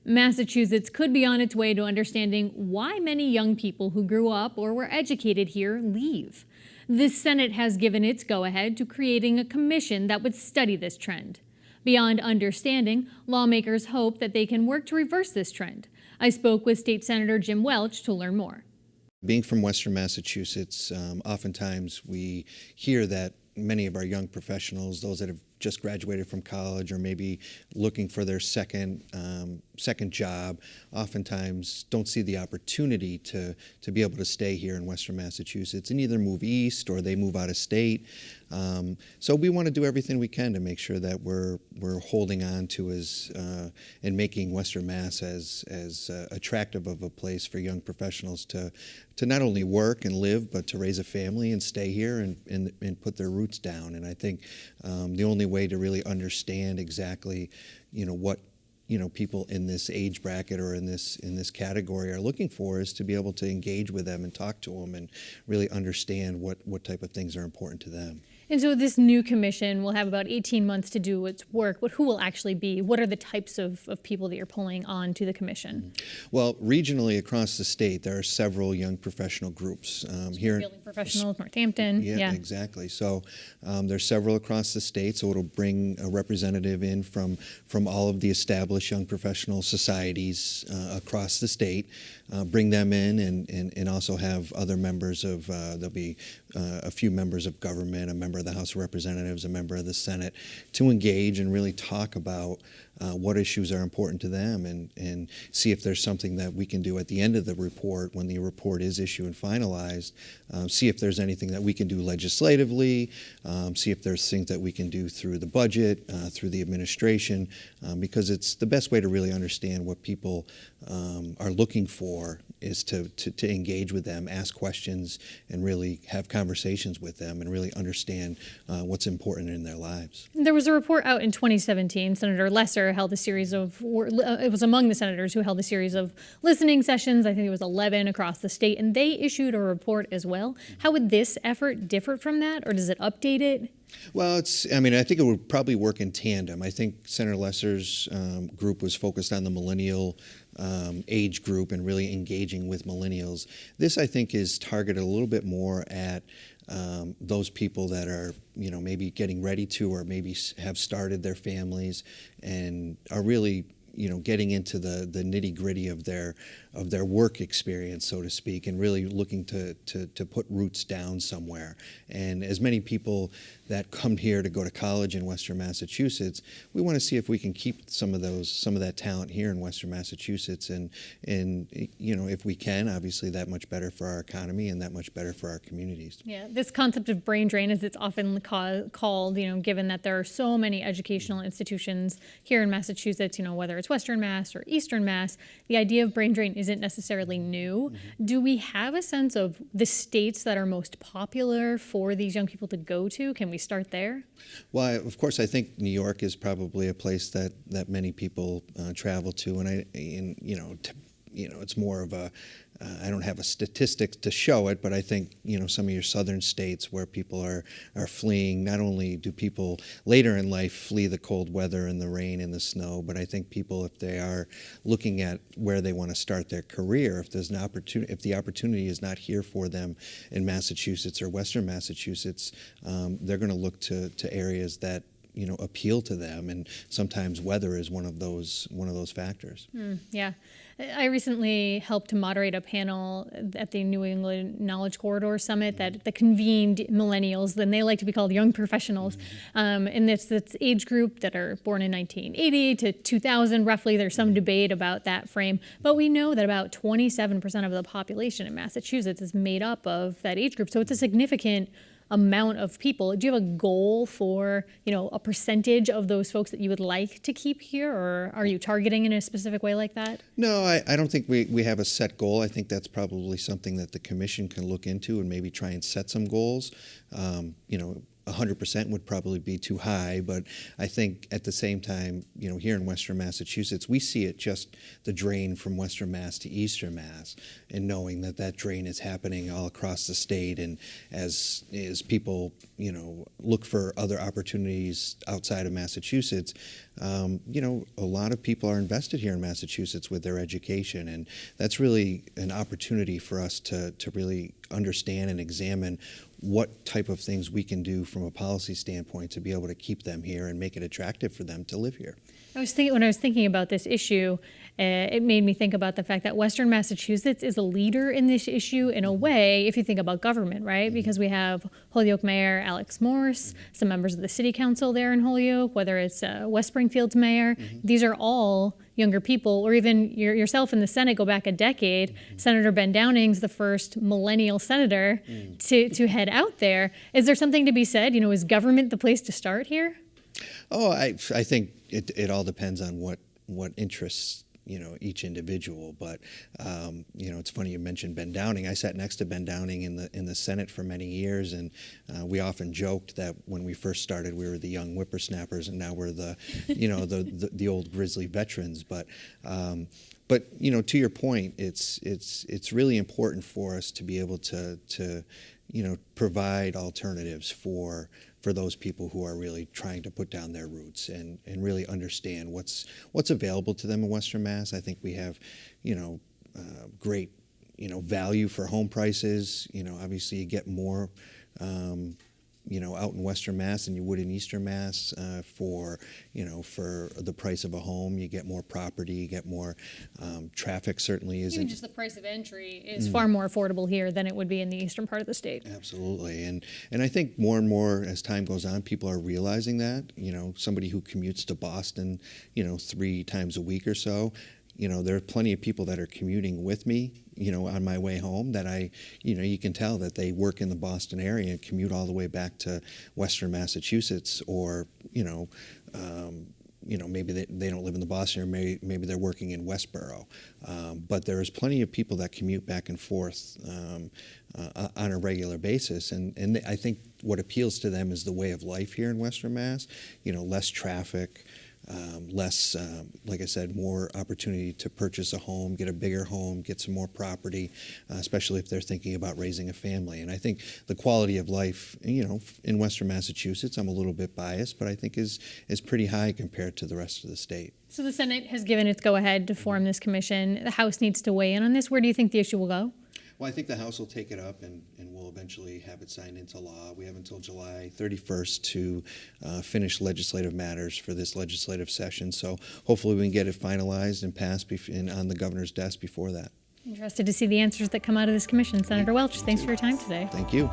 Massachusetts could be on its way to understanding why many young people who grew up or were educated here leave. The Senate has given its go-ahead to creating a commission that would study this trend. Beyond understanding, lawmakers hope that they can work to reverse this trend. I spoke with State Senator Jim Welch to learn more. Being from Western Massachusetts, oftentimes we hear that many of our young professionals, those that have just graduated from college or maybe looking for their second job, oftentimes don't see the opportunity to be able to stay here in Western Massachusetts and either move east or they move out of state. So we want to do everything we can to make sure that we're holding on to and making Western Mass as attractive of a place for young professionals to not only work and live, but to raise a family and stay here and put their roots down. And I think the only way to really understand exactly, what people in this age bracket or in this category are looking for is to be able to engage with them and talk to them and really understand what type of things are important to them. And so this new commission will have about 18 months to do its work, but who will actually be? What are the types of people that you're pulling on to the commission? Well, regionally across the state, there are several young professional groups. Here, building professionals, Northampton. Yeah, exactly. So there's several across the state, so it'll bring a representative in from all of the established young professional societies across the state, bring them in and also have other members of, there'll be a few members of government, a member of the House of Representatives, a member of the Senate, to engage and really talk about what issues are important to them and see if there's something that we can do at the end of the report when the report is issued and finalized, see if there's anything that we can do legislatively, see if there's things that we can do through the budget, through the administration, because it's the best way to really understand what people are looking for is to engage with them, ask questions, and really have conversations with them and really understand what's important in their lives. There was a report out in 2017. Senator Lesser held a series of, it was among the senators who held a series of listening sessions. I think it was 11 across the state, and they issued a report as well. How would this effort differ from that, or does it update it? Well, I think it would probably work in tandem. I think Senator Lesser's group was focused on the millennial age group and really engaging with millennials. This, I think, is targeted a little bit more at those people that are, maybe getting ready to or maybe have started their families and are really, getting into the nitty-gritty of their work experience, so to speak, and really looking to put roots down somewhere. And as many people that come here to go to college in Western Massachusetts, we want to see if we can keep some of that talent here in Western Massachusetts, and if we can, obviously that much better for our economy and that much better for our communities. Yeah, this concept of brain drain, as it's often called, given that there are so many educational institutions here in Massachusetts, whether it's Western Mass or Eastern Mass, the idea of brain drain isn't necessarily new. Mm-hmm. Do we have a sense of the states that are most popular for these young people to go to? Can we start there? Well, of course, I think New York is probably a place that many people travel to, and it's more of a I don't have a statistic to show it, but I think some of your southern states where people are fleeing. Not only do people later in life flee the cold weather and the rain and the snow, but I think people, if they are looking at where they want to start their career, if there's an opportunity, if the opportunity is not here for them in Massachusetts or Western Massachusetts, they're going to look to areas that appeal to them, and sometimes weather is one of those factors. Yeah. I recently helped to moderate a panel at the New England Knowledge Corridor Summit that convened millennials, and they like to be called young professionals. And it's age group that are born in 1980 to 2000, roughly. There's some debate about that frame, but we know that about 27% of the population in Massachusetts is made up of that age group. So it's a significant amount of people. Do you have a goal for, a percentage of those folks that you would like to keep here, or are you targeting in a specific way like that? No, I don't think we have a set goal. I think that's probably something that the commission can look into and maybe try and set some goals. 100% would probably be too high, but I think at the same time, here in Western Massachusetts, we see it just the drain from Western Mass to Eastern Mass, and knowing that drain is happening all across the state, and as people, look for other opportunities outside of Massachusetts, a lot of people are invested here in Massachusetts with their education, and that's really an opportunity for us to really understand and examine what type of things we can do from a policy standpoint to be able to keep them here and make it attractive for them to live here. When I was thinking about this issue, it made me think about the fact that Western Massachusetts is a leader in this issue in a way, if you think about government, right? Because we have Holyoke Mayor Alex Morse, some members of the city council there in Holyoke, whether it's West Springfield's mayor. These are all younger people, or even yourself in the Senate, go back a decade. Senator Ben Downing's the first millennial senator to head out there. Is there something to be said? Is government the place to start here? Oh, I think it all depends on what interests each individual. But it's funny you mentioned Ben Downing. I sat next to Ben Downing in the Senate for many years, and we often joked that when we first started, we were the young whippersnappers, and now we're the the old grizzly veterans. But to your point, it's really important for us to be able to provide alternatives for those people who are really trying to put down their roots and really understand what's available to them in Western Mass. I think we have, great, value for home prices. Obviously you get more, out in Western Mass than you would in Eastern Mass for the price of a home. You get more property, you get more traffic. Certainly is even just the price of entry is far more affordable here than it would be in the eastern part of the state. Absolutely, and I think more and more as time goes on, people are realizing that. Somebody who commutes to Boston, 3 times a week or so. There are plenty of people that are commuting with me, on my way home that you can tell that they work in the Boston area and commute all the way back to Western Massachusetts, or, maybe they don't live in the Boston area, maybe they're working in Westboro. But there's plenty of people that commute back and forth on a regular basis. And I think what appeals to them is the way of life here in Western Mass, less traffic, less, like I said, more opportunity to purchase a home, get a bigger home, get some more property, especially if they're thinking about raising a family. And I think the quality of life, in Western Massachusetts, I'm a little bit biased, but I think is pretty high compared to the rest of the state. So the Senate has given its go-ahead to form this commission. The House needs to weigh in on this. Where do you think the issue will go? Well, I think the House will take it up and we'll eventually have it signed into law. We have until July 31st to finish legislative matters for this legislative session. So hopefully we can get it finalized and passed on the governor's desk before that. Interested to see the answers that come out of this commission. Senator Welch, thanks for your time today. Thank you.